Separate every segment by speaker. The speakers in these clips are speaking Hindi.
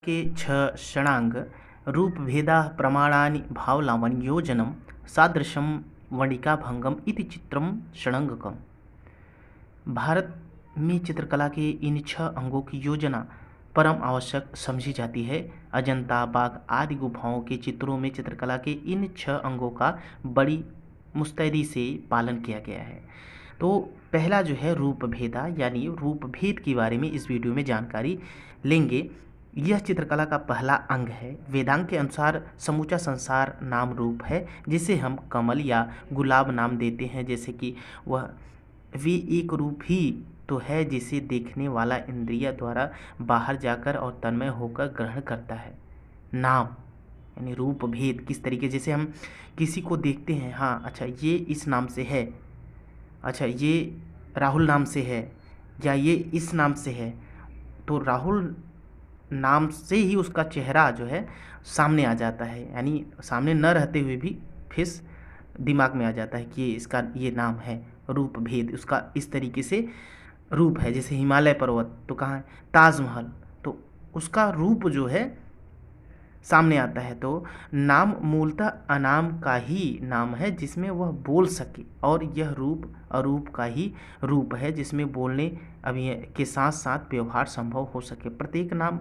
Speaker 1: के छ षणांग रूपभेदा प्रमाणानि भावलावण्योजनं सादृशं वणिकाभंगम इति चित्रम षडंगकम। भारत में चित्रकला के इन 6 अंगों की योजना परम आवश्यक समझी जाती है। अजंता, बाघ आदि गुफाओं के चित्रों में चित्रकला के इन 6 अंगों का बड़ी मुस्तैदी से पालन किया गया है। तो पहला जो है रूप भेदा, यानी रूप भेद के बारे में इस वीडियो में जानकारी लेंगे। यह चित्रकला का पहला अंग है। वेदांग के अनुसार समूचा संसार नाम रूप है, जिसे हम कमल या गुलाब नाम देते हैं। जैसे कि वह वे एक रूप ही तो है जिसे देखने वाला इंद्रिय द्वारा बाहर जाकर और तन्मय होकर ग्रहण करता है। नाम यानी रूप भेद किस तरीके, जैसे हम किसी को देखते हैं, हाँ अच्छा ये इस नाम से है, अच्छा ये राहुल नाम से है, या ये इस नाम से है, तो राहुल नाम से ही उसका चेहरा जो है सामने आ जाता है, यानी सामने न रहते हुए भी फेस दिमाग में आ जाता है कि ये इसका ये नाम है। रूप भेद उसका इस तरीके से रूप है। जैसे हिमालय पर्वत तो कहाँ है, ताजमहल, तो उसका रूप जो है सामने आता है। तो नाम मूलतः अनाम का ही नाम है जिसमें वह बोल सके, और यह रूप अरूप का ही रूप है जिसमें बोलने अभी के साथ साथ व्यवहार संभव हो सके। प्रत्येक नाम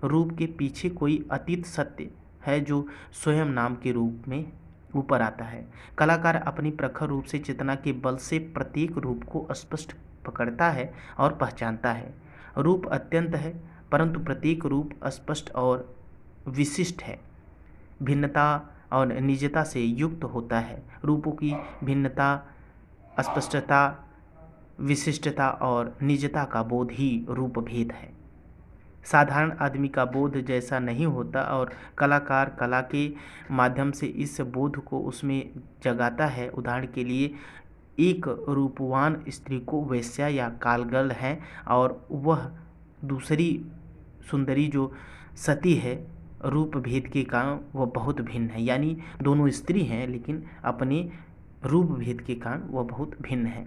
Speaker 1: रूप के पीछे कोई अतीत सत्य है जो स्वयं नाम के रूप में ऊपर आता है। कलाकार अपनी प्रखर रूप से चेतना के बल से प्रत्येक रूप को स्पष्ट पकड़ता है और पहचानता है। रूप अत्यंत है, परंतु प्रत्येक रूप स्पष्ट और विशिष्ट है, भिन्नता और निजता से युक्त होता है। रूपों की भिन्नता, स्पष्टता, विशिष्टता और निजता का बोध ही रूप भेद है। साधारण आदमी का बोध जैसा नहीं होता, और कलाकार कला के माध्यम से इस बोध को उसमें जगाता है। उदाहरण के लिए, एक रूपवान स्त्री को वेश्या या कालगर्ल है, और वह दूसरी सुंदरी जो सती है, रूप भेद के कारण वह बहुत भिन्न है। यानी दोनों स्त्री हैं लेकिन अपने रूप भेद के कारण वह बहुत भिन्न है।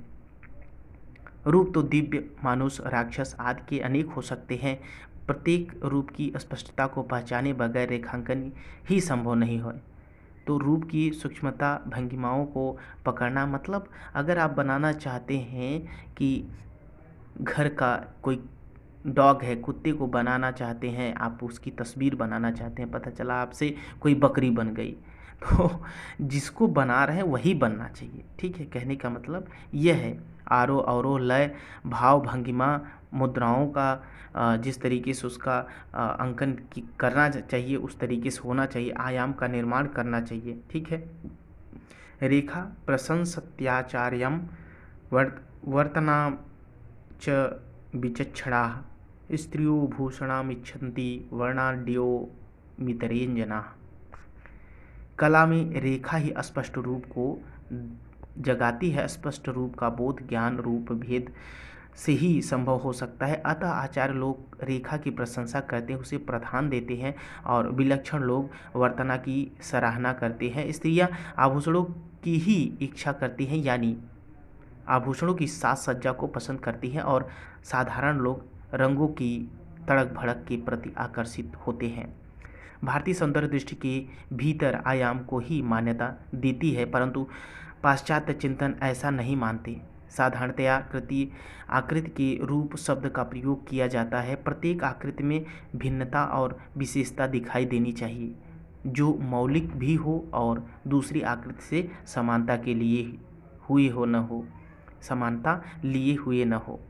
Speaker 1: रूप तो दिव्य, मानुष, राक्षस आदि के अनेक हो सकते हैं। प्रत्येक रूप की स्पष्टता को पहचाने बगैर रेखांकन ही संभव नहीं है। तो रूप की सूक्ष्मता, भंगिमाओं को पकड़ना, मतलब अगर आप बनाना चाहते हैं कि घर का कोई डॉग है, कुत्ते को बनाना चाहते हैं, आप उसकी तस्वीर बनाना चाहते हैं, पता चला आपसे कोई बकरी बन गई, तो जिसको बना रहे हैं वही बनना चाहिए। ठीक है, कहने का मतलब यह है। आरोह अवरोह, लय, भाव, भंगिमा, मुद्राओं का जिस तरीके से उसका अंकन करना चाहिए उस तरीके से होना चाहिए, आयाम का निर्माण करना चाहिए। ठीक है। रेखा प्रशंसत्याचार्यम वर्तना च विचक्षणा स्त्रियो भूषणामिच्छन्ति वर्णाढ्यो मितरेंजना। कला में रेखा ही स्पष्ट रूप को जगाती है। स्पष्ट रूप का बोध ज्ञान रूप भेद से ही संभव हो सकता है। अतः आचार्य लोग रेखा की प्रशंसा करते हैं, उसे प्रधान देते हैं, और विलक्षण लोग वर्तना की सराहना करते हैं। स्त्रियां आभूषणों की ही इच्छा करती हैं, यानी आभूषणों की साज सज्जा को पसंद करती हैं, और साधारण लोग रंगों की तड़क भड़क के प्रति आकर्षित होते हैं। भारतीय सौंदर्य दृष्टि के भीतर आयाम को ही मान्यता देती है, परंतु पाश्चात्य चिंतन ऐसा नहीं मानते। साधारणतया आकृति के रूप शब्द का प्रयोग किया जाता है। प्रत्येक आकृति में भिन्नता और विशेषता दिखाई देनी चाहिए, जो मौलिक भी हो और दूसरी आकृति से समानता के लिए हुए हो न हो, समानता लिए हुए न हो।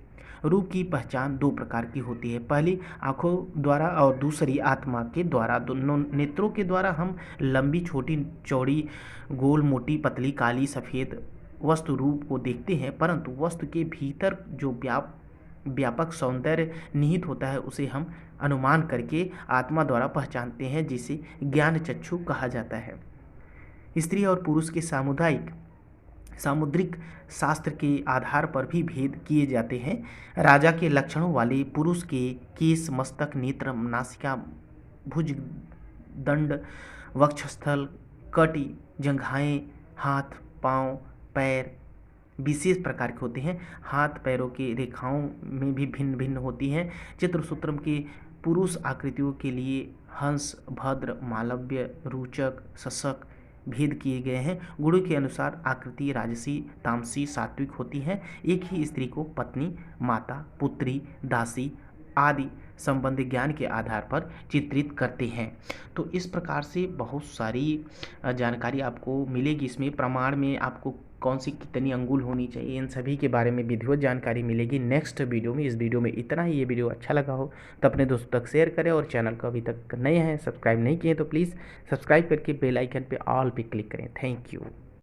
Speaker 1: रूप की पहचान 2 प्रकार की होती है। पहली आँखों द्वारा और दूसरी आत्मा के द्वारा। दोनों नेत्रों के द्वारा हम लंबी, छोटी, चौड़ी, गोल, मोटी, पतली, काली, सफ़ेद वस्तु रूप को देखते हैं, परंतु वस्तु के भीतर जो व्यापक सौंदर्य निहित होता है उसे हम अनुमान करके आत्मा द्वारा पहचानते हैं, जिसे ज्ञान चक्षु कहा जाता है। स्त्री और पुरुष के सामुद्रिक शास्त्र के आधार पर भी भेद किए जाते हैं। राजा के लक्षणों वाले पुरुष के केश, मस्तक, नेत्र, नासिका, भुज, दंड, वक्षस्थल, कटी, जंघाएं, हाथ, पाँव, पैर विशेष प्रकार के होते हैं। हाथ पैरों की रेखाओं में भी भिन्न भिन्न होती हैं। चित्रसूत्रम के पुरुष आकृतियों के लिए हंस, भद्र, मालव्य, रुचक, शशक भेद किए गए हैं। गुणों के अनुसार आकृति राजसी, तामसी, सात्विक होती है। एक ही स्त्री को पत्नी, माता, पुत्री, दासी आदि संबंधी ज्ञान के आधार पर चित्रित करते हैं। तो इस प्रकार से बहुत सारी जानकारी आपको मिलेगी। इसमें प्रमाण में आपको कौन सी कितनी अंगुल होनी चाहिए, इन सभी के बारे में विधिवत जानकारी मिलेगी नेक्स्ट वीडियो में। इस वीडियो में इतना ही। ये वीडियो अच्छा लगा हो तो अपने दोस्तों तक शेयर करें, और चैनल को अभी तक नए हैं सब्सक्राइब नहीं किए तो प्लीज़ सब्सक्राइब करके बेल आइकन पे ऑल पे क्लिक करें। Thank you.